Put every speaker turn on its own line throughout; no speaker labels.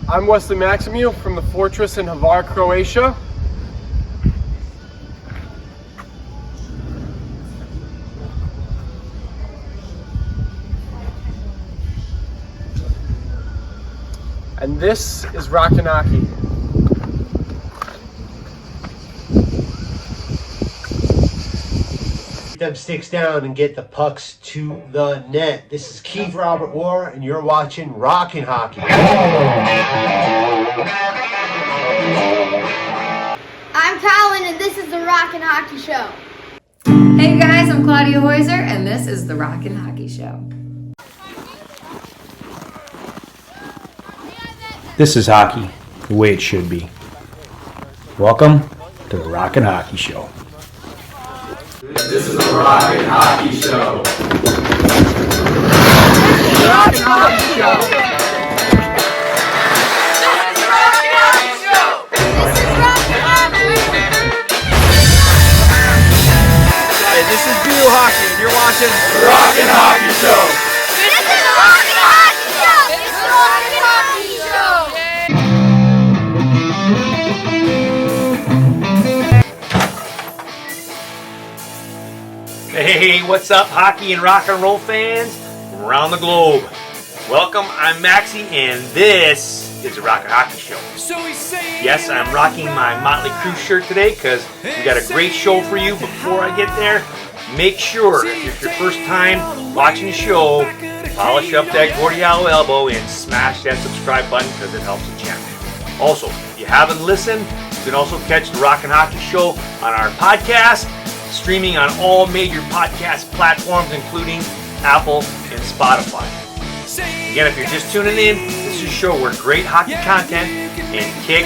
I'm Maksy from the Fortress in Hvar, Croatia. And this is Rockin' Hockey.
Get them sticks down and get the pucks to the net. This is Keith Robert War, and you're watching Rockin' Hockey.
I'm Colin, and this is the Rockin' Hockey Show.
Hey guys, I'm Claudia Heuser, and this is the Rockin' Hockey Show.
This is hockey, the way it should be. Welcome to the Rockin' Hockey Show.
This is the Rockin' Hockey Show. The Rockin' Hockey Show. This is the Rockin' Hockey Show. This is Rockin' Hockey.
Hey, this is Beal Hockey, and you're watching
The Rockin' Hockey Show.
This is the Rockin' Hockey Show. This is the Rockin' Hockey Show.
Hey, what's up, hockey and rock and roll fans from around the globe? Welcome, I'm Maksy, and this is the Rockin' Hockey Show. Yes, I'm rocking my Motley Crue shirt today because we got a great show for you. Before I get there, make sure, if it's your first time watching the show, polish up that Gordiello elbow and smash that subscribe button because it helps the channel. Also, if you haven't listened, you can also catch the Rockin' Hockey Show on our podcast, streaming on all major podcast platforms, including Apple and Spotify. Again, if you're just tuning in, this is a show where great hockey content and kick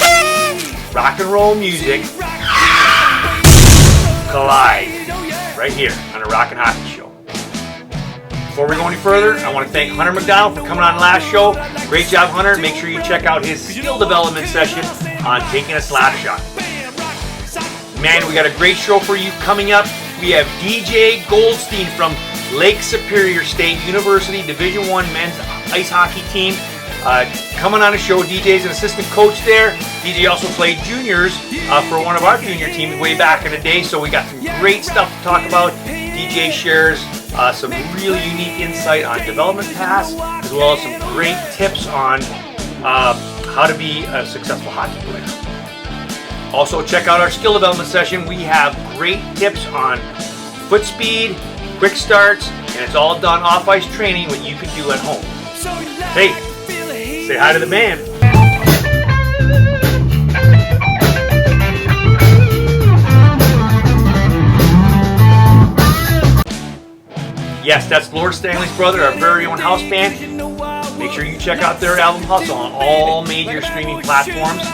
rock and roll music collide right here on the Rockin' Hockey Show. Before we go any further, I want to thank Hunter McDonald for coming on the last show. Great job, Hunter. Make sure you check out his skill development session on taking a slap shot. Man, we got a great show for you coming up. We have DJ Goldstein from Lake Superior State University Division I men's ice hockey team coming on the show. DJ's an assistant coach there. DJ also played juniors for one of our junior teams way back in the day, so we got some great stuff to talk about. DJ shares some really unique insight on development paths, as well as some great tips on how to be a successful hockey player. Also, check out our skill development session. We have great tips on foot speed, quick starts, and it's all done off-ice training what you can do at home. Hey, say hi to the band. Yes, that's Lord Stanley's brother, our very own house band. Make sure you check out their album Hustle on all major streaming platforms.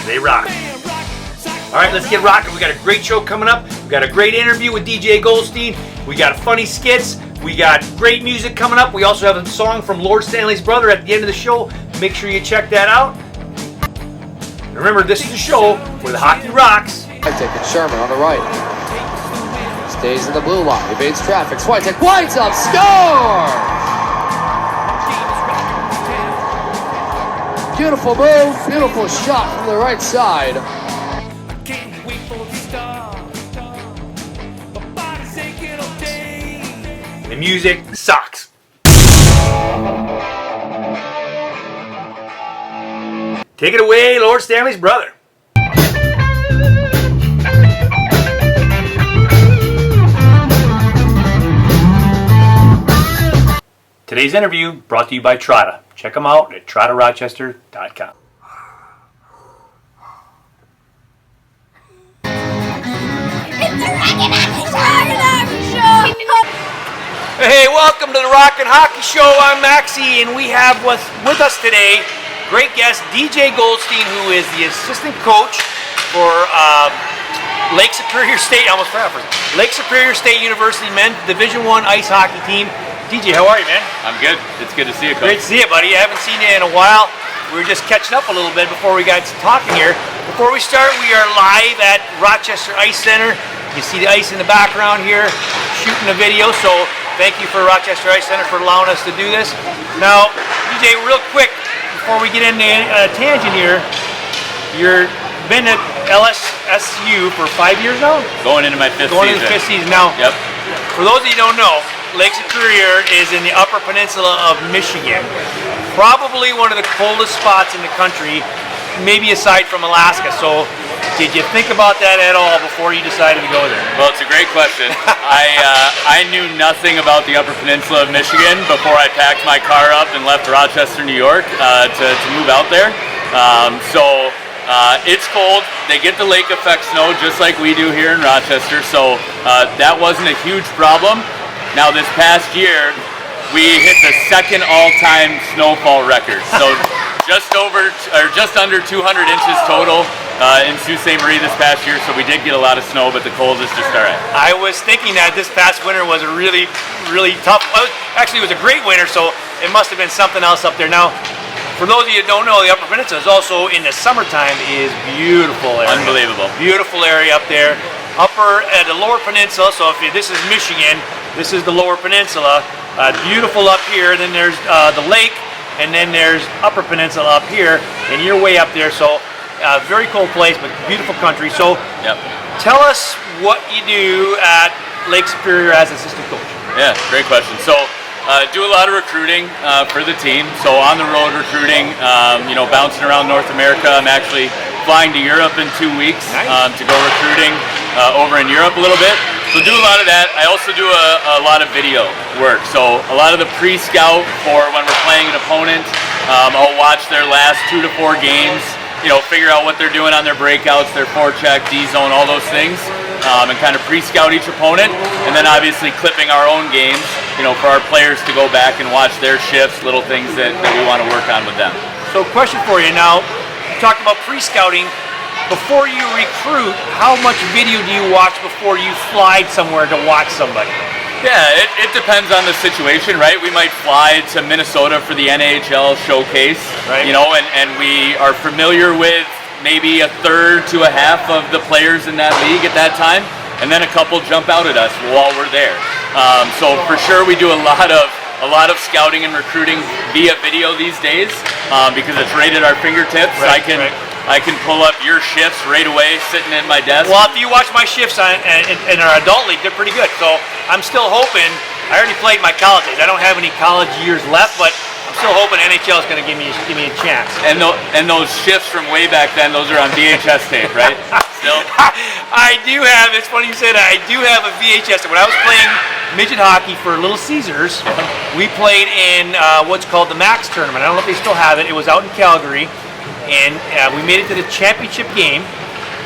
They rock. All right, let's get rocking. We got a great show coming up. We got a great interview with DJ Goldstein. We got funny skits. We got great music coming up. We also have a song from Lord Stanley's brother at the end of the show. Make sure you check that out. And remember, this is a show where the hockey rocks.
Swiatek and Sherman on the right. Stays in the blue line. Evades traffic. Swiatek winds up. Score! Beautiful move, beautiful shot from the right side.
The music sucks. Take it away, Lord Stanley's brother. Today's interview brought to you by Trotta. Check them out at trottarochester.com.
It's the Rockin' Hockey Show.
Hey, welcome to the Rockin' Hockey Show. I'm Maksy, and we have with us today great guest DJ Goldstein, who is the assistant coach for Lake Superior State. I almost forgot for Lake Superior State University men's Division I ice hockey team. DJ, how are you, man?
I'm good. It's good to see you, Coach.
Great to see you, buddy. I haven't seen you in a while. We were just catching up a little bit before we got talking here. Before we start, we are live at Rochester Ice Center. You see the ice in the background here, shooting a video. So thank you for Rochester Ice Center for allowing us to do this. Now, DJ, real quick, before we get into a tangent here, you've been at LSSU for 5 years now?
Going into my fifth
Going
season.
into the 5th season. Now,
Yep.
for those of you who don't know, Lake Superior is in the Upper Peninsula of Michigan. Probably one of the coldest spots in the country, maybe aside from Alaska. So, did you think about that at all before you decided to go there?
Well, it's a great question. I knew nothing about the Upper Peninsula of Michigan before I packed my car up and left Rochester, New York to move out there. It's cold. They get the lake effect snow just like we do here in Rochester, so that wasn't a huge problem. Now this past year, we hit the second all-time snowfall record. So just under 200 inches total in Sault Ste. Marie this past year. So we did get a lot of snow, but the cold is just all right.
I was thinking that this past winter was a really, really tough. Actually, it was a great winter, so it must have been something else up there. Now, for those of you who don't know, the Upper Peninsula is also in the summertime is beautiful area.
Unbelievable.
Beautiful area up there. The Lower Peninsula, so if this is Michigan, this is the Lower Peninsula. Beautiful up here, then there's the lake, and then there's Upper Peninsula up here, and you're way up there, so very cold place, but beautiful country. So
Yep.
tell us what you do at Lake Superior as assistant coach.
Yeah, great question. So do a lot of recruiting for the team. So on the road recruiting, bouncing around North America. I'm actually flying to Europe in 2 weeks to go recruiting over in Europe a little bit. So do a lot of that. I also do a lot of video work. So a lot of the pre-scout for when we're playing an opponent. I'll watch their last 2 to 4 games, figure out what they're doing on their breakouts, their forecheck, D-zone, all those things, and kind of pre-scout each opponent. And then obviously clipping our own games, for our players to go back and watch their shifts, little things that we want to work on with them.
So question for you now, you talked about pre-scouting. Before you recruit, how much video do you watch before you fly somewhere to watch somebody?
Yeah, it depends on the situation, right? We might fly to Minnesota for the NHL showcase,
right?
And we are familiar with maybe a third to a half of the players in that league at that time, and then a couple jump out at us while we're there. So for sure, we do a lot of scouting and recruiting via video these days because it's right at our fingertips.
Right,
I can pull up your shifts right away sitting at my desk.
Well, after you watch my shifts in our adult league, they're pretty good. So I'm still hoping. I already played my college days. I don't have any college years left, but I'm still hoping NHL is going to give me a chance.
And those shifts from way back then, those are on VHS tape, right? Still.
I do have. It's funny you say that. I do have a VHS. When I was playing midget hockey for Little Caesars, we played in what's called the Max tournament. I don't know if they still have it. It was out in Calgary. And we made it to the championship game,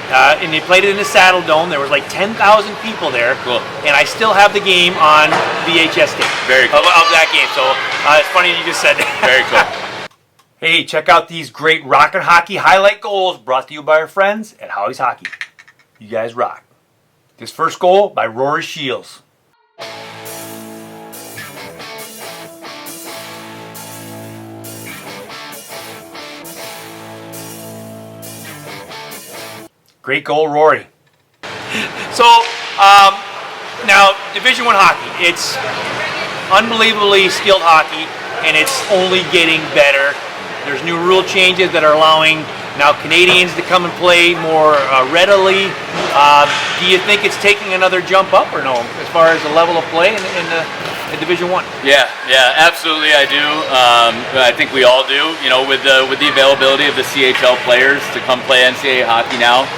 and they played it in the Saddle Dome. There was like 10,000 people there.
Cool.
And I still have the game on VHS tape.
Very cool.
Of that game. So it's funny you just said that.
Very cool.
Hey, check out these great Rockin' Hockey highlight goals brought to you by our friends at Howie's Hockey. You guys rock. This first goal by Rory Shields. Great goal, Rory. So, now, Division I hockey, it's unbelievably skilled hockey, and it's only getting better. There's new rule changes that are allowing now Canadians to come and play more readily. Do you think it's taking another jump up or no, as far as the level of play in Division I?
Yeah, absolutely, I do. I think we all do. With the availability of the CHL players to come play NCAA hockey now.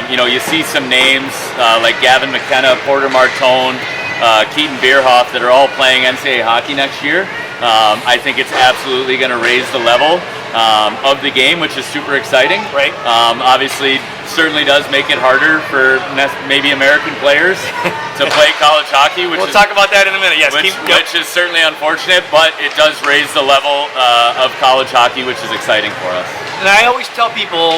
You see some names like Gavin McKenna, Porter Martone, Keaton Bierhoff that are all playing NCAA hockey next year. I think it's absolutely going to raise the level of the game, which is super exciting.
Right.
Obviously, certainly does make it harder for maybe American players to play college hockey.
We'll talk about that in a minute. Yes,
which is certainly unfortunate, but it does raise the level of college hockey, which is exciting for us.
And I always tell people,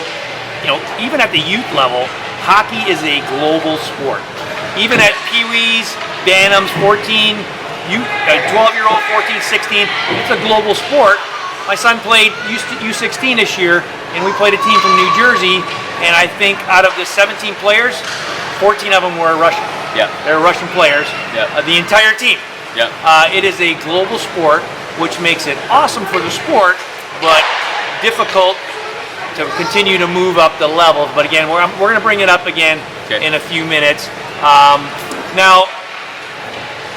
even at the youth level, hockey is a global sport. Even at Pee-wees, Bantams, 12-year-old, 14, 16, it's a global sport. My son played U16 this year, and we played a team from New Jersey, and I think out of the 17 players, 14 of them were Russian.
Yeah.
They're Russian players.
Yeah.
The entire team.
Yeah.
It is a global sport, which makes it awesome for the sport, but difficult to continue to move up the levels. But again, we're going to bring it up again in a few minutes. Now,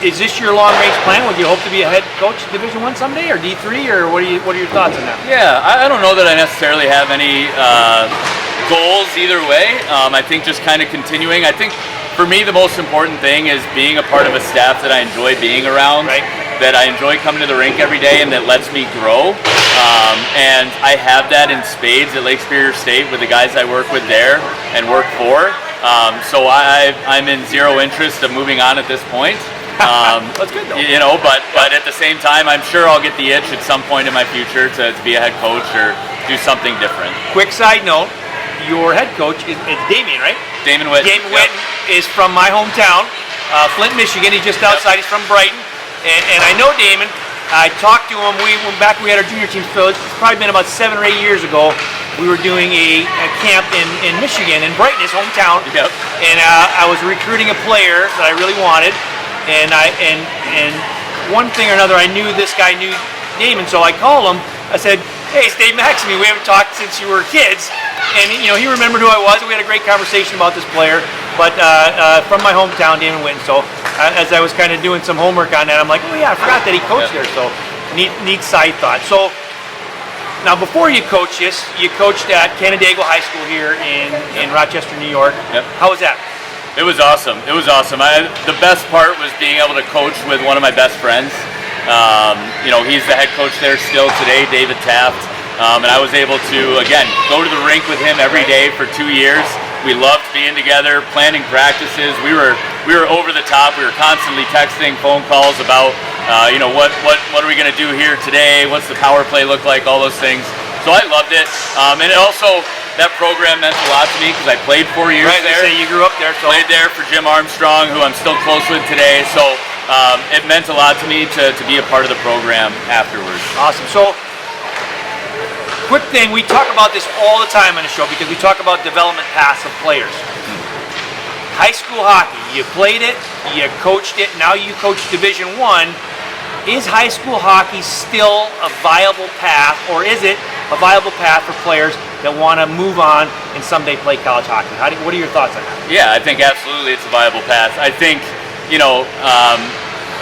is this your long-range plan? Would you hope to be a head coach at Division I someday, or D3, or what are your thoughts on that?
Yeah, I don't know that I necessarily have any goals either way. I think just kind of continuing. I think for me the most important thing is being a part of a staff that I enjoy being around, that I enjoy coming to the rink every day, and that lets me grow. And I have that in spades at Lake Superior State with the guys I work with there and work for. So I'm in zero interest of moving on at this point.
That's good though.
You know, but at the same time, I'm sure I'll get the itch at some point in my future to be a head coach or do something different.
Quick side note, your head coach is Damien, right?
Damon Witten.
Damon Witten is from my hometown, Flint, Michigan. He's just outside. He's from Brighton. And I know Damon. I talked to him. We had our junior team. So it's probably been about 7 or 8 years ago. We were doing a camp in Michigan, in Brighton, his hometown.
Yep.
And I was recruiting a player that I really wanted. And one thing or another, I knew this guy knew Damon, so I called him. I said, "Hey, it's Dave Maksy. We haven't talked since you were kids." And he remembered who I was. We had a great conversation about this player, but from my hometown, Damon Witten. So as I was kind of doing some homework on that, I'm like, "Oh yeah, I forgot that he coached there." So neat side thought. So now, before you coached this, you coached at Canandaigua High School here in Rochester, New York.
Yep.
How was that?
It was awesome. It was awesome. The best part was being able to coach with one of my best friends. He's the head coach there still today, David Taft. And I was able to, again, go to the rink with him every day for 2 years. We loved being together, planning practices. We were over the top. We were constantly texting, phone calls about, what are we going to do here today? What's the power play look like? All those things. So I loved it. And it also, that program meant a lot to me because I played 4 years there.
Right, you grew up there. So.
Played there for Jim Armstrong, who I'm still close with today. So it meant a lot to me to be a part of the program afterwards.
Awesome. So, quick thing, we talk about this all the time on the show because we talk about development paths of players. High school hockey, you played it, you coached it, now you coach Division I. Is high school hockey still a viable path, or is it a viable path for players that want to move on and someday play college hockey? What are your thoughts on that?
Yeah, I think absolutely it's a viable path. I think,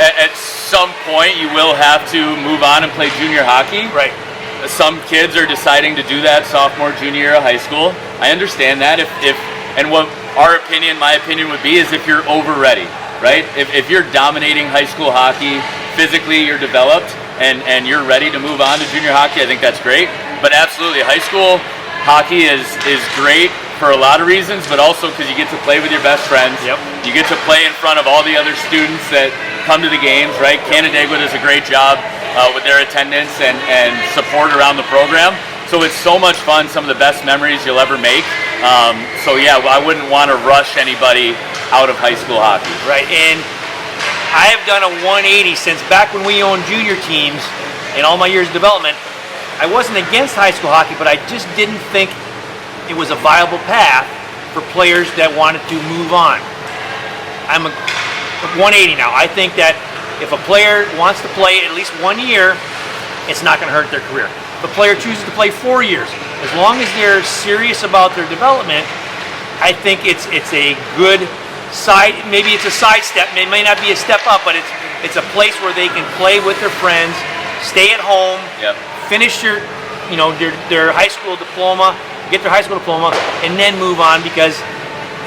at some point you will have to move on and play junior hockey.
Right.
Some kids are deciding to do that sophomore, junior year of high school. I understand that. And what my opinion would be is if you're over ready, right? If you're dominating high school hockey, physically you're developed and you're ready to move on to junior hockey, I think that's great. But absolutely, high school hockey is great for a lot of reasons, but also because you get to play with your best friends.
Yep.
You get to play in front of all the other students that come to the games, right? Canandaigua does a great job with their attendance and support around the program. So it's so much fun, some of the best memories you'll ever make. So yeah, I wouldn't want to rush anybody out of high school hockey.
Right, and I have done a 180 since back when we owned junior teams in all my years of development. I wasn't against high school hockey, but I just didn't think it was a viable path for players that wanted to move on. I'm a 180 now. I think that if a player wants to play at least 1 year, it's not going to hurt their career. If a player chooses to play 4 years, as long as they're serious about their development, I think it's a good side. Maybe it's a side step. It may not be a step up, but it's a place where they can play with their friends, stay at home, finish their high school diploma, get their high school diploma, and then move on because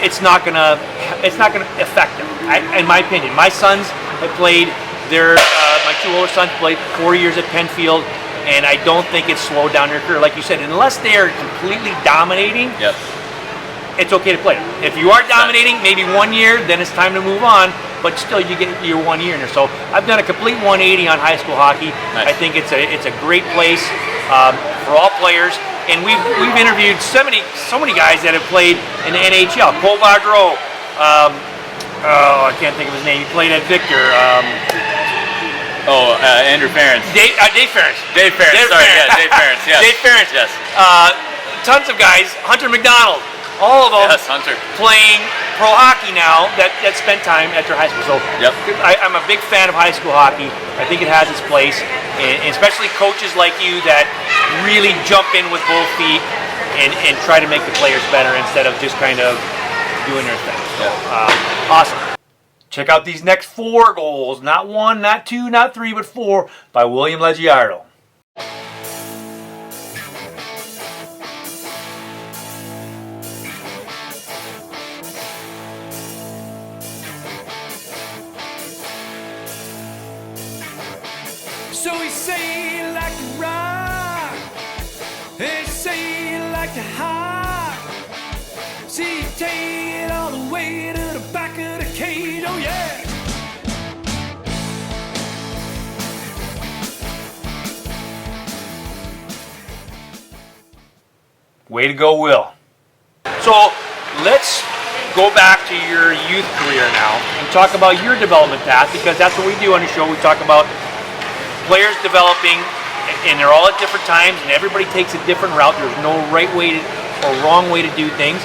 it's not gonna affect them. In my opinion, my sons have played my 2 older sons played 4 years at Penfield, and I don't think it's slowed down their career. Like you said, unless they are completely dominating, it's okay to play. If you are dominating, maybe 1 year, then it's time to move on. But still, you get your 1 year in there. So I've done a complete 180 on high school hockey. Nice. I think it's a great place for all players. And we've interviewed so many guys that have played in the NHL. Paul Vardreau, I can't think of his name. He played at Victor.
Andrew Ferentz.
Dave Ferentz.
Dave Ferentz. Sorry, Dave Ferentz. Yes.
Dave Ferentz.
Yes.
Tons of guys. Hunter McDonald. all of them
Yes, Hunter.
playing pro hockey now that spent time at their high school. So I'm a big fan of high school hockey. I think it has its place, and especially coaches like you that really jump in with both feet and try to make the players better instead of just kind of doing their thing. So, awesome. Check out these next 4 goals. Not 1, not 2, not 3, but 4 by William Leggiardo.
So he say you like to rock, he say you like to hop. See you take it all the way to the back of the cage, oh yeah.
Way to go, Will. So let's go back to your youth career now and talk about your development path, because that's what we do on the show. We talk about players developing, and they're all at different times, and everybody takes a different route. There's no right way or wrong way to do things.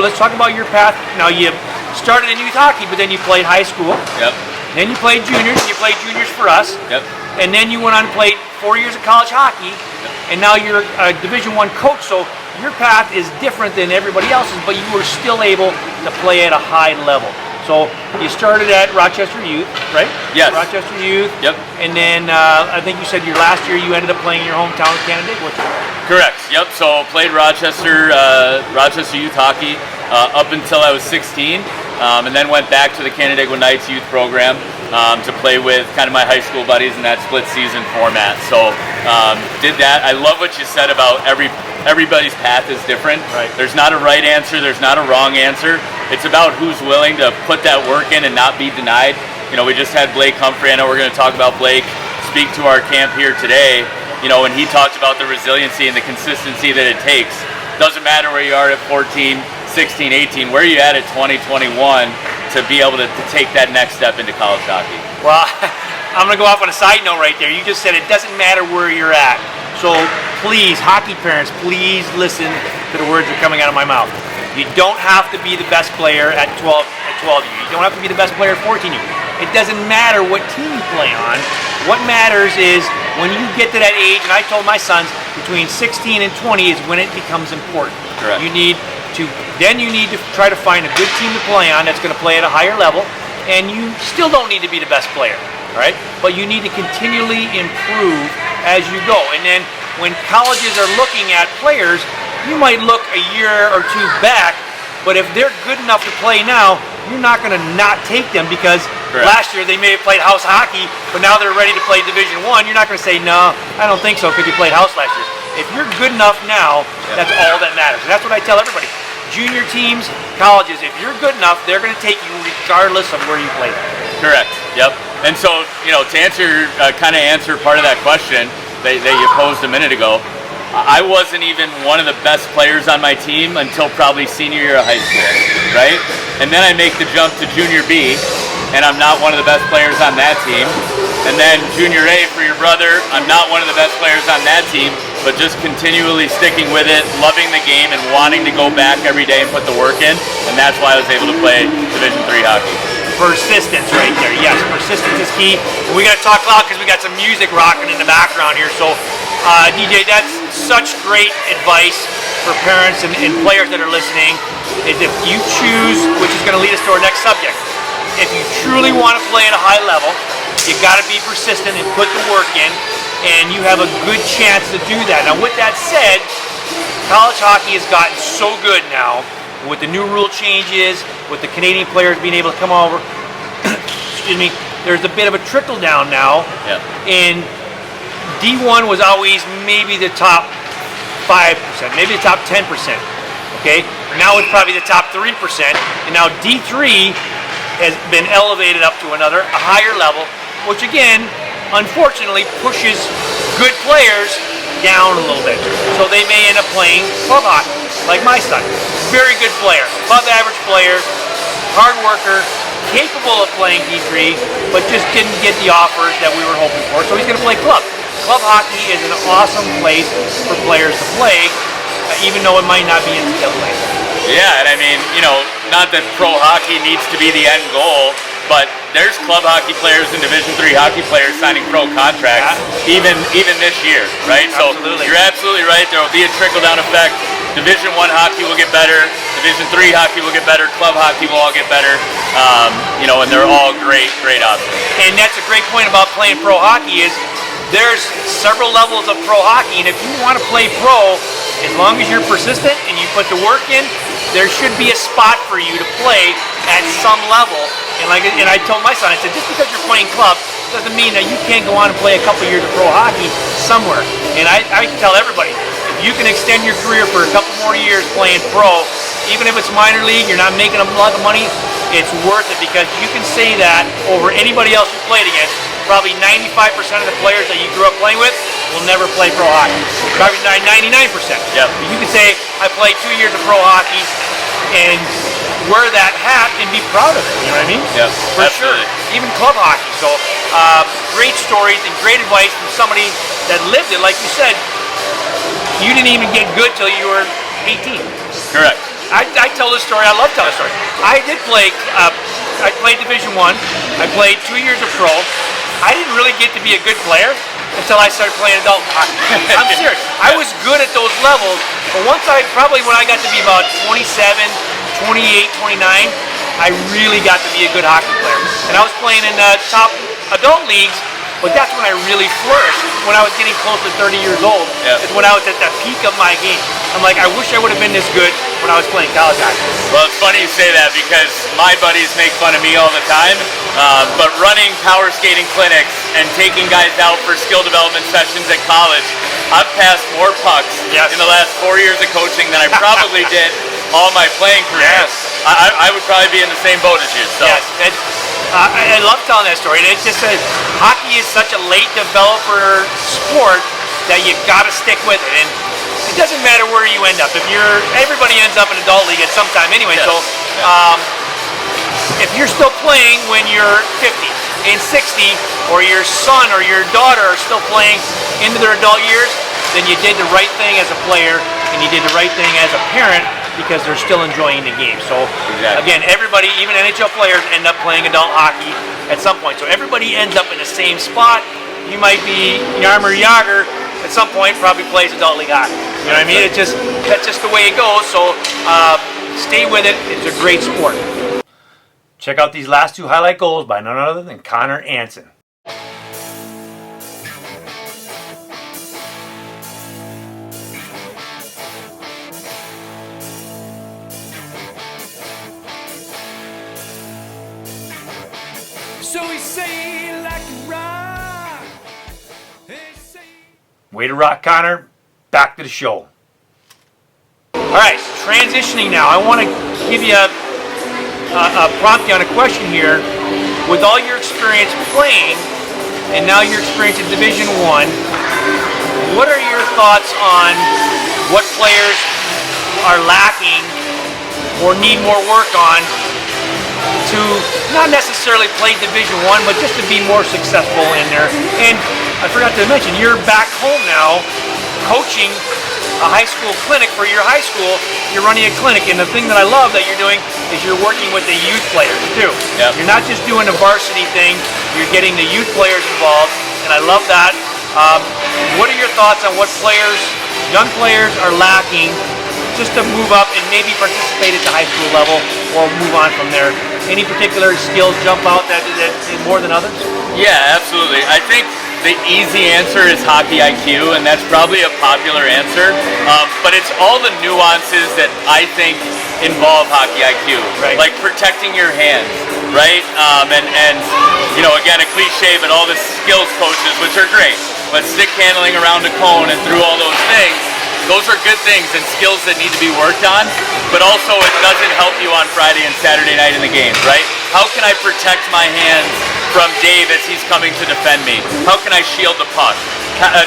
Let's talk about your path. Now, you started in youth hockey, but then you played high school.
Yep.
Then you played juniors, and you played juniors for us.
Yep.
And then you went on and played 4 years of college hockey, and now you're a Division I coach. So your path is different than everybody else's, but you were still able to play at a high level. So you started at Rochester Youth, right?
Yes.
Rochester Youth.
Yep.
And then I think you said your last year you ended up playing in your hometown of Canada.
Correct. Yep. So played Rochester Youth Hockey up until I was 16, and then went back to the Canandaigua Knights youth program to play with kind of my high school buddies in that split season format. So did that. I love what you said about everybody's path is different.
Right.
There's not a right answer. There's not a wrong answer. It's about who's willing to put that work in and not be denied. You know, we just had Blake Humphrey. I know we're going to talk about Blake speak to our camp here today. You know, when he talked about the resiliency and the consistency that it takes. Doesn't matter where you are at 14, 16, 18. Where are you at 20, 21 to be able to take that next step into college hockey?
Well, I'm going to go off on a side note right there. You just said it doesn't matter where you're at. So please, hockey parents, please listen to the words that are coming out of my mouth. You don't have to be the best player at 12 years. You don't have to be the best player at 14 years. It doesn't matter what team you play on. What matters is when you get to that age, and I told my sons between 16 and 20 is when it becomes important.
Correct.
You need to try to find a good team to play on that's going to play at a higher level, and you still don't need to be the best player, right? But you need to continually improve as you go. And then when colleges are looking at players, you might look a year or two back, but if they're good enough to play now, you're not going to not take them because
Correct.
Last year they may have played house hockey, but now they're ready to play Division I. You're not going to say, no, I don't think so because you played house last year. If you're good enough now, that's all that matters. And that's what I tell everybody. Junior teams, colleges, if you're good enough, they're going to take you regardless of where you play.
Correct. Yep. And so, you know, to answer part of that question that you posed a minute ago, I wasn't even one of the best players on my team until probably senior year of high school, right? And then I make the jump to junior B, and I'm not one of the best players on that team. And then junior A for your brother, I'm not one of the best players on that team, but just continually sticking with it, loving the game, and wanting to go back every day and put the work in. And that's why I was able to play Division III hockey.
Persistence right there. Yes, persistence is key. And we got to talk loud because we got some music rocking in the background here. So, DJ, that's such great advice for parents and players that are listening, is if you choose, which is going to lead us to our next subject, if you truly want to play at a high level, you got to be persistent and put the work in, and you have a good chance to do that. Now, with that said, college hockey has gotten so good now with the new rule changes, with the Canadian players being able to come over. Excuse me. There's a bit of a trickle down now.
Yep.
And D1 was always maybe the top 5%, maybe the top 10%. Okay. Now it's probably the top 3%, and now D3 has been elevated up to a higher level, which again, unfortunately, pushes good players down a little bit. So they may end up playing club hockey, like my son. Very good player, above average player, hard worker, capable of playing D3, but just didn't get the offers that we were hoping for. So he's going to play club. Club hockey is an awesome place for players to play, even though it might not be NCAA.
Yeah, and I mean, not that pro hockey needs to be the end goal, but there's club hockey players and Division III hockey players signing pro contracts even this year, right?
Absolutely.
So you're absolutely right. There will be a trickle-down effect. Division I hockey will get better. Division III hockey will get better. Club hockey will all get better. And they're all great options.
And that's a great point about playing pro hockey is there's several levels of pro hockey, and if you want to play pro, as long as you're persistent and you put the work in, there should be a spot for you to play at some level. And I told my son, I said, just because you're playing club doesn't mean that you can't go on and play a couple years of pro hockey somewhere. And I can tell everybody, if you can extend your career for a couple more years playing pro, even if it's minor league, you're not making a lot of money, it's worth it because you can say that over anybody else you played against. Probably 95% of the players that you grew up playing with will never play pro hockey. Probably 99%.
Yep.
But you can say, I played 2 years of pro hockey and wear that hat and be proud of it. You know what I mean?
Yeah,
For
absolutely.
sure. Even club hockey. So great stories and great advice from somebody that lived it. Like you said, you didn't even get good till you were 18.
Correct.
I tell this story. I love telling this story. I did play. I played Division I. I played 2 years of pro. I didn't really get to be a good player until I started playing adult hockey. I'm serious. I was good at those levels, but when I got to be about 27, 28, 29, I really got to be a good hockey player. And I was playing in top adult leagues, but that's when I really flourished. When I was getting close to 30 years old, is when I was at the peak of my game. I'm like, I wish I would have been this good when I was playing college hockey.
Well, it's funny you say that because my buddies make fun of me all the time, but running power skating clinics and taking guys out for skill development sessions at college, I've passed more pucks in the last 4 years of coaching than I probably did all my playing career.
Yes.
I would probably be in the same boat as you. So.
Yes. I love telling that story. And it's just hockey is such a late developer sport that you got to stick with it. And it doesn't matter where you end up. Everybody ends up in adult league at some time anyway.
Yes.
So if you're still playing when you're 50 and 60, or your son or your daughter are still playing into their adult years, then you did the right thing as a player and you did the right thing as a parent because they're still enjoying the game. So again, everybody, even NHL players, end up playing adult hockey at some point. So everybody ends up in the same spot. You might be Jaromir Jagr at some point, probably plays adult league hockey. You know what I mean? That's just the way it goes. So stay with it. It's a great sport. Check out these last two highlight goals by none other than Connor Anson.
So we say like a rock.
Way to rock, Connor. Back to the show. All right, transitioning now. I want to give you a prompt you on a question here. With all your experience playing, and now your experience in Division I, what are your thoughts on what players are lacking or need more work on to not necessarily play Division I, but just to be more successful in there? And I forgot to mention, you're back home now coaching a high school clinic for your high school. You're running a clinic, and the thing that I love that you're doing is you're working with the youth players too.
Yep.
You're not just doing a varsity thing, you're getting the youth players involved, and I love that. What are your thoughts on what players, young players, are lacking just to move up and maybe participate at the high school level or move on from there? Any particular skills jump out that more than others?
Yeah, absolutely. I think the easy answer is hockey IQ, and that's probably a popular answer. But it's all the nuances that I think involve hockey IQ,
Right.
like protecting your hands, right? And again, a cliche, but all the skills coaches, which are great, but stick handling around a cone and through all those things, those are good things and skills that need to be worked on, but also it doesn't help you on Friday and Saturday night in the games, right? How can I protect my hands from Dave as he's coming to defend me? How can I shield the puck?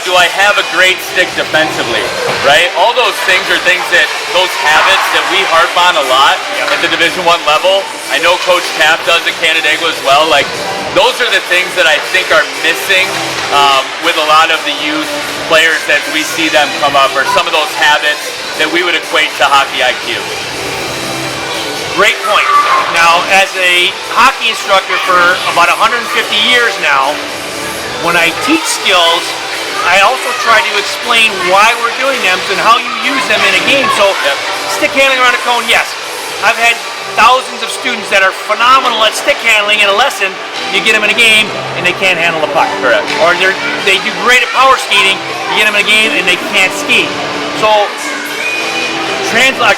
Do I have a great stick defensively, right? All those things are things those habits that we harp on a lot at the Division I level. I know Coach Tapp does at Canandaigua as well. Like, those are the things that I think are missing with a lot of the youth players as we see them come up, or some of those habits benefits that we would equate to hockey IQ.
Great point. Now, as a hockey instructor for about 150 years now, when I teach skills, I also try to explain why we're doing them and how you use them in a game. So, stick handling around a cone, yes. I've had thousands of students that are phenomenal at stick handling in a lesson. You get them in a game and they can't handle the puck.
Correct.
Or they do great at power skating. You get them in a game and they can't skate. So,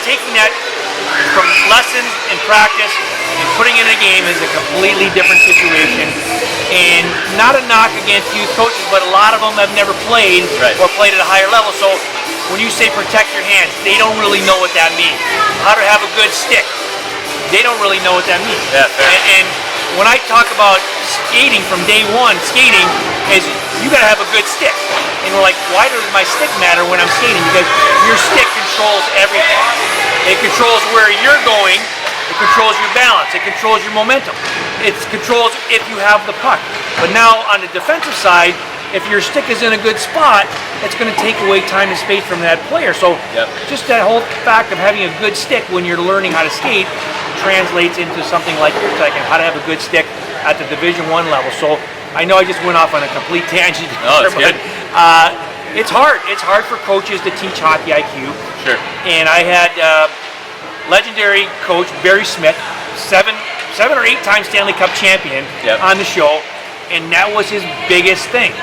taking that from lessons and practice and putting it in a game is a completely different situation. And not a knock against youth coaches, but a lot of them have never played or played at a higher level. So when you say protect your hands, they don't really know what that means. How to have a good stick, they don't really know what that means.
Yeah,
and when I talk about skating from day one, skating is you got to have a good stick. And we're like, why does my stick matter when I'm skating? Because your stick controls everything. It controls where you're going. It controls your balance. It controls your momentum. It controls if you have the puck. But now on the defensive side, if your stick is in a good spot, it's going to take away time and space from that player. So just that whole fact of having a good stick when you're learning how to skate translates into something like you're talking, how to have a good stick at the Division I level. So I know I just went off on a complete tangent.
No, it's good.
It's hard. It's hard for coaches to teach hockey IQ.
Sure.
And I had legendary coach Barry Smith, seven or 8 time Stanley Cup champion on the show, and that was his biggest thing.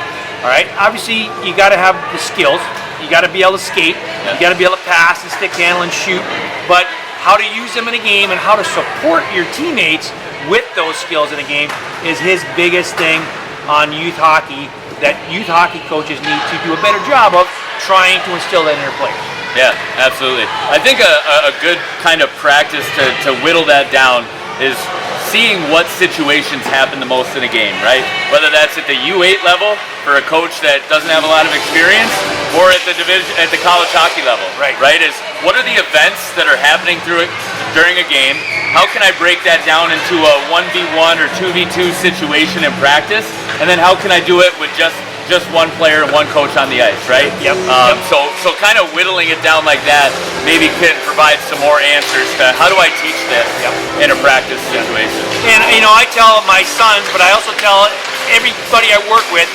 All right. Obviously, you got to have the skills. You got to be able to skate. You got to be able to pass and stick handle and shoot. But how to use them in a game and how to support your teammates with those skills in a game is his biggest thing on youth hockey. That youth hockey coaches need to do a better job of trying to instill that in their players.
Yeah, absolutely. I think a good kind of practice to whittle that down is seeing what situations happen the most in a game, right? Whether that's at the U8 level for a coach that doesn't have a lot of experience, or at the college hockey level, right? Is what are the events that are happening during a game? How can I break that down into a 1v1 or 2v2 situation in practice? And then how can I do it with just one player and one coach on the ice, right? So kind of whittling it down like that maybe can provide some more answers to how do I teach this in a practice situation.
And I tell my sons, but I also tell everybody I work with,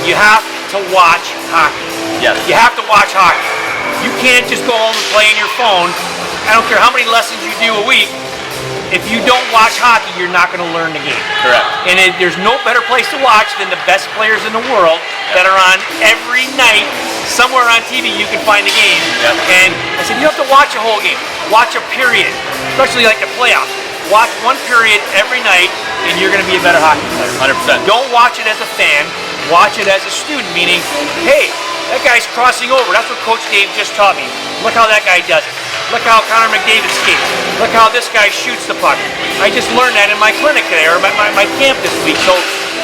you have to watch hockey.
Yes.
You have to watch hockey. You can't just go home and play on your phone. I don't care how many lessons you do a week. If you don't watch hockey, you're not going to learn the game.
Correct.
And there's no better place to watch than the best players in the world that are on every night. Somewhere on TV you can find the game. And I said, you don't have to watch a whole game. Watch a period, especially like the playoffs. Watch one period every night, and you're going to be a better hockey player.
100%.
Don't watch it as a fan. Watch it as a student, meaning, hey, that guy's crossing over. That's what Coach Dave just taught me. Look how that guy does it. Look how Connor McDavid skates. Look how this guy shoots the puck. I just learned that in my clinic today, or my camp this week. So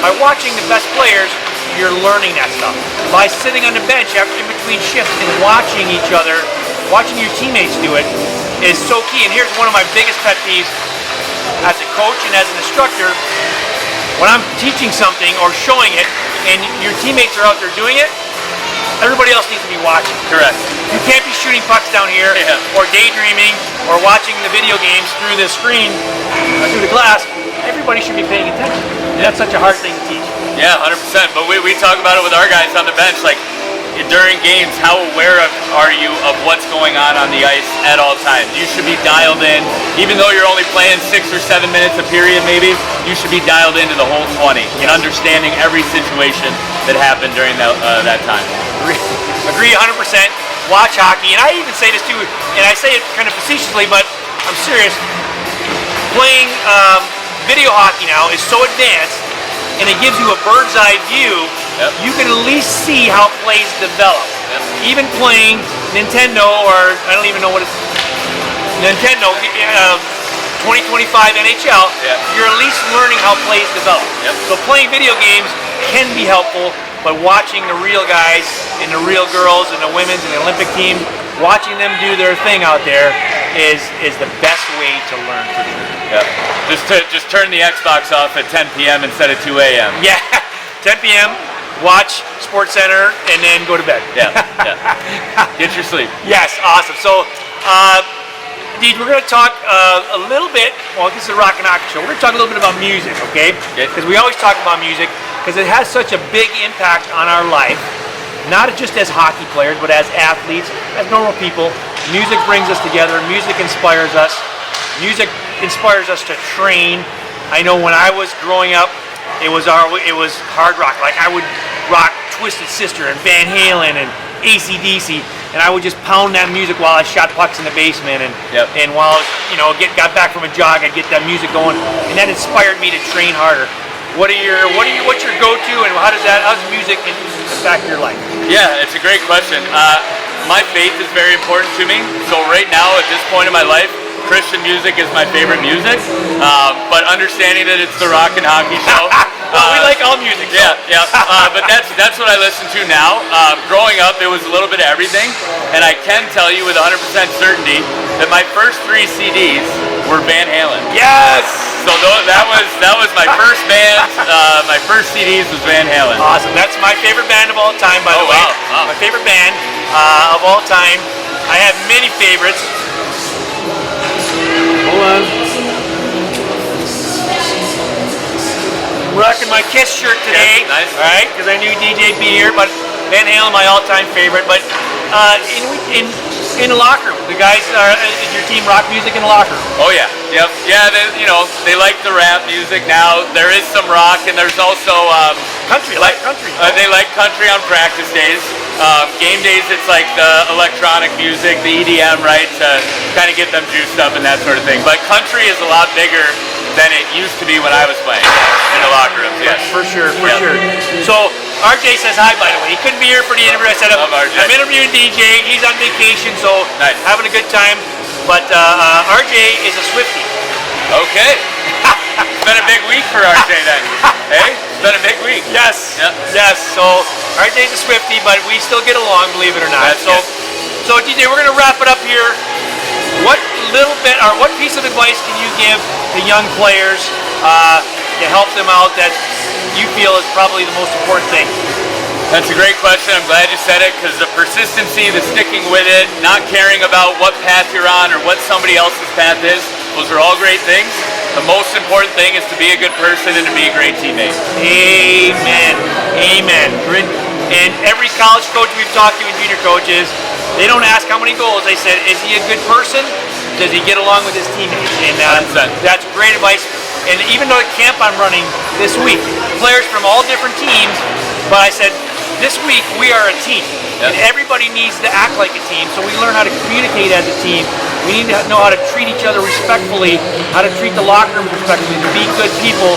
by watching the best players, you're learning that stuff. By sitting on the bench in between shifts and watching each other, watching your teammates do it, is so key. And here's one of my biggest pet peeves as a coach and as an instructor. When I'm teaching something or showing it, and your teammates are out there doing it, everybody else needs to be watching.
Correct.
You can't be shooting pucks down here or daydreaming or watching the video games through the screen or through the glass. Everybody should be paying attention. And that's such a hard thing to teach.
Yeah, 100%. But we talk about it with our guys on the bench. Like during games, how aware are you of what's going on the ice at all times? You should be dialed in. Even though you're only playing 6 or 7 minutes a period maybe, you should be dialed into the whole 20 and understanding every situation that happened during that time.
Agree 100%. Watch hockey. And I even say this too, and I say it kind of facetiously, but I'm serious. Playing video hockey now is so advanced, and it gives you a bird's eye view. You can at least see how plays develop. Even playing Nintendo, or I don't even know what it's, Nintendo 2025 NHL, you're at least learning how plays develop. So playing video games can be helpful, but watching the real guys and the real girls and the women's and the Olympic team, watching them do their thing out there is the best way to learn for sure.
Just turn the Xbox off at 10 p.m. instead of 2 a.m.
Yeah, 10 p.m. watch Sports Center, and then go to bed.
Yeah. Get your sleep.
Yes, awesome. So, Deej, we're going to talk a little bit, well, this is a rock and hockey show. We're going to talk a little bit about music, okay? Because we always talk about music because it has such a big impact on our life, not just as hockey players, but as athletes, as normal people. Music brings us together. Music inspires us. Music inspires us to train. I know when I was growing up, it was hard rock. Like I would rock Twisted Sister and Van Halen and AC/DC, and I would just pound that music while I shot pucks in the basement, and while I was, got back from a jog, I'd get that music going, and that inspired me to train harder. What's your go-to, and how does music impact your life?
Yeah, it's a great question. My faith is very important to me. So right now, at this point in my life, Christian music is my favorite music. But understanding that it's the Rock and Hockey Show.
Well, we like all music. So.
Yeah. But that's what I listen to now. Growing up, it was a little bit of everything, and I can tell you with 100% certainty that my first 3 CDs were Van Halen.
Yes.
So that was my first band. My first CDs was Van Halen.
Awesome. That's my favorite band of all time, by the way.
Wow.
My favorite band of all time. I have many favorites. Hold on. Rocking my Kiss shirt today.
Yes, nice.
All right, because I knew DJ be here, but Van Halen, my all-time favorite. But in the locker room, the guys is your team rock music in the locker room?
Oh yeah, yep, yeah. They like the rap music now. There is some rock, and there's also
country. Country.
They like country on practice days. Game days, it's like the electronic music, the EDM, right, to kind of get them juiced up and that sort of thing. But country is a lot bigger than it used to be when I was playing in the locker rooms. Yes,
for sure. So RJ says hi, by the way. He couldn't be here for the interview. I said I'm interviewing DJ. He's on vacation, so having a good time. But RJ is a Swiftie.
Okay. It's been a big week for RJ then. Hey, it's been a big week.
Yes.
Yep.
Yes. So RJ's a Swiftie, but we still get along, believe it or not. So DJ, we're gonna wrap it up here. What piece of advice can you give to young players to help them out that you feel is probably the most important thing?
That's a great question. I'm glad you said it, because the persistency, the sticking with it, not caring about what path you're on or what somebody else's path is, those are all great things. The most important thing is to be a good person and to be a great teammate.
Amen. And every college coach we've talked to and junior coaches, they don't ask how many goals. They said, is he a good person? Does he get along with his teammates? And that's great advice. And even though the camp I'm running this week, players from all different teams, but I said, this week we are a team. And everybody needs to act like a team, so we learn how to communicate as a team. We need to know how to treat each other respectfully, how to treat the locker room respectfully, to be good people,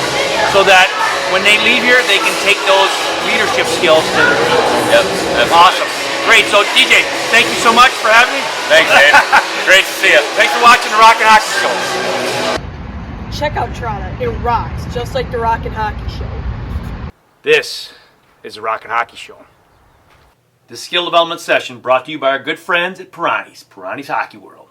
so that when they leave here, they can take those leadership skills to their team.
Yep.
Awesome. Great. So DJ, thank you so much for having me.
Thanks, Dave. Great to see you.
Thanks for watching the Rock and Hockey Show.
Check out Toronto. It rocks, just like the Rock and Hockey Show.
This is the Rock and Hockey Show. This skill development session brought to you by our good friends at Pirani's Hockey World.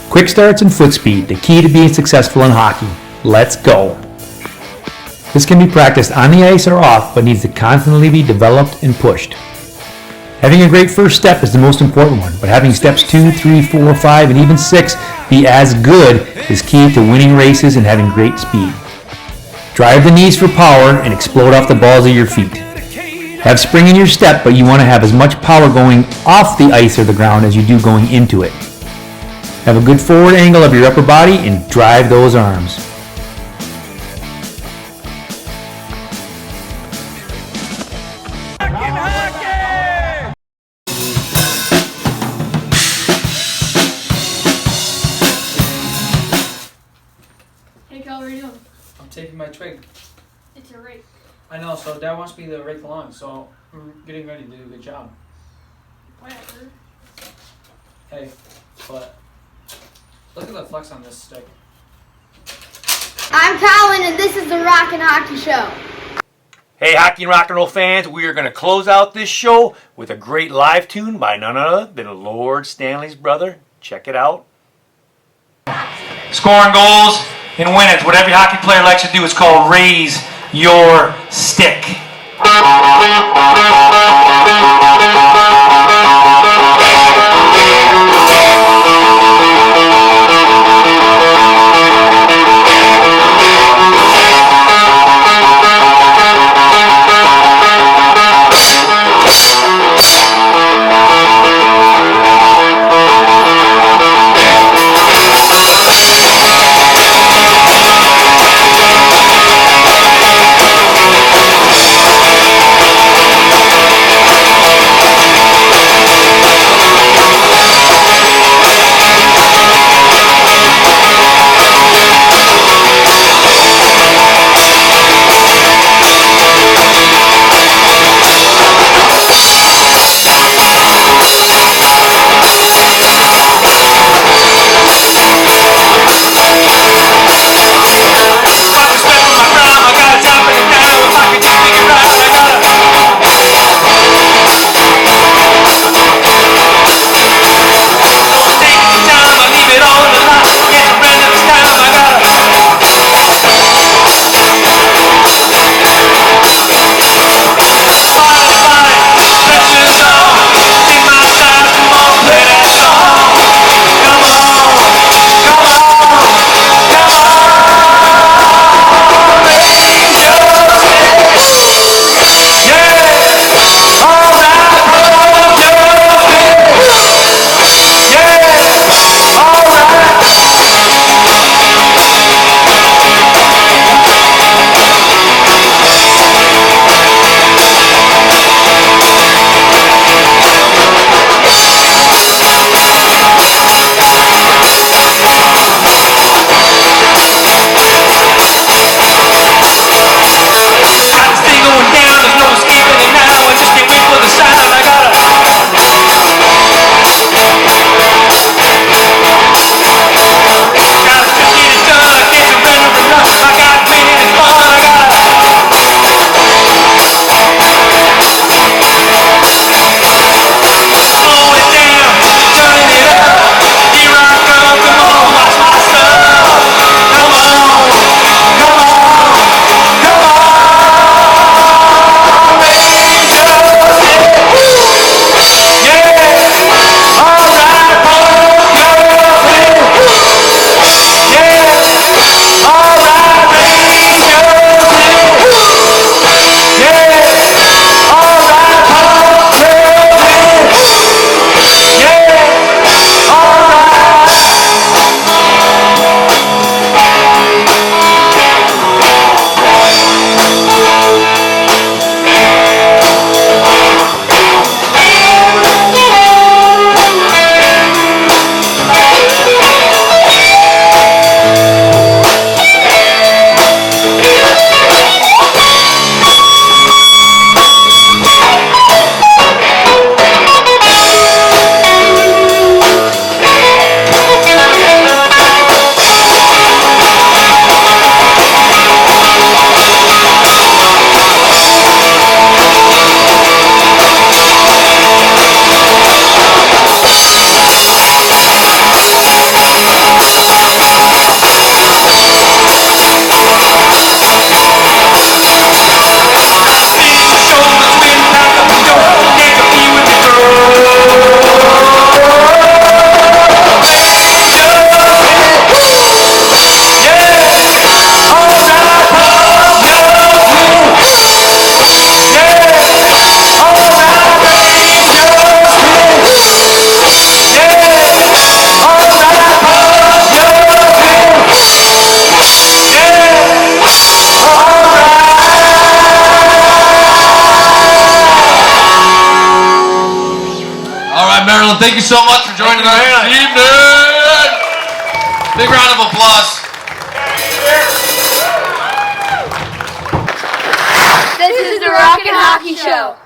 Quick starts and foot speed, the key to being successful in hockey. Let's go. This can be practiced on the ice or off, but needs to constantly be developed and pushed. Having a great first step is the most important one, but having steps 2, 3, 4, 5, and even 6 be as good is key to winning races and having great speed. Drive the knees for power and explode off the balls of your feet. Have spring in your step, but you want to have as much power going off the ice or the ground as you do going into it. Have a good forward angle of your upper body and drive those arms.
Hey, Cal, what are you doing?
I'm taking my twig.
It's a rake.
I know, so Dad wants me to rake the lawn, so I'm getting ready to do a good job.
Whatever.
Hey, but look at the flex on this stick.
I'm Colin, and this is the Rock and Hockey Show.
Hey, hockey and rock and roll fans, we are going to close out this show with a great live tune by none other than Lord Stanley's brother. Check it out. Scoring goals, and win it. What every hockey player likes to do is called raise your stick.
Maryland, thank you so much for joining us this evening. Big round of applause.
This is the Rockin' Hockey Show.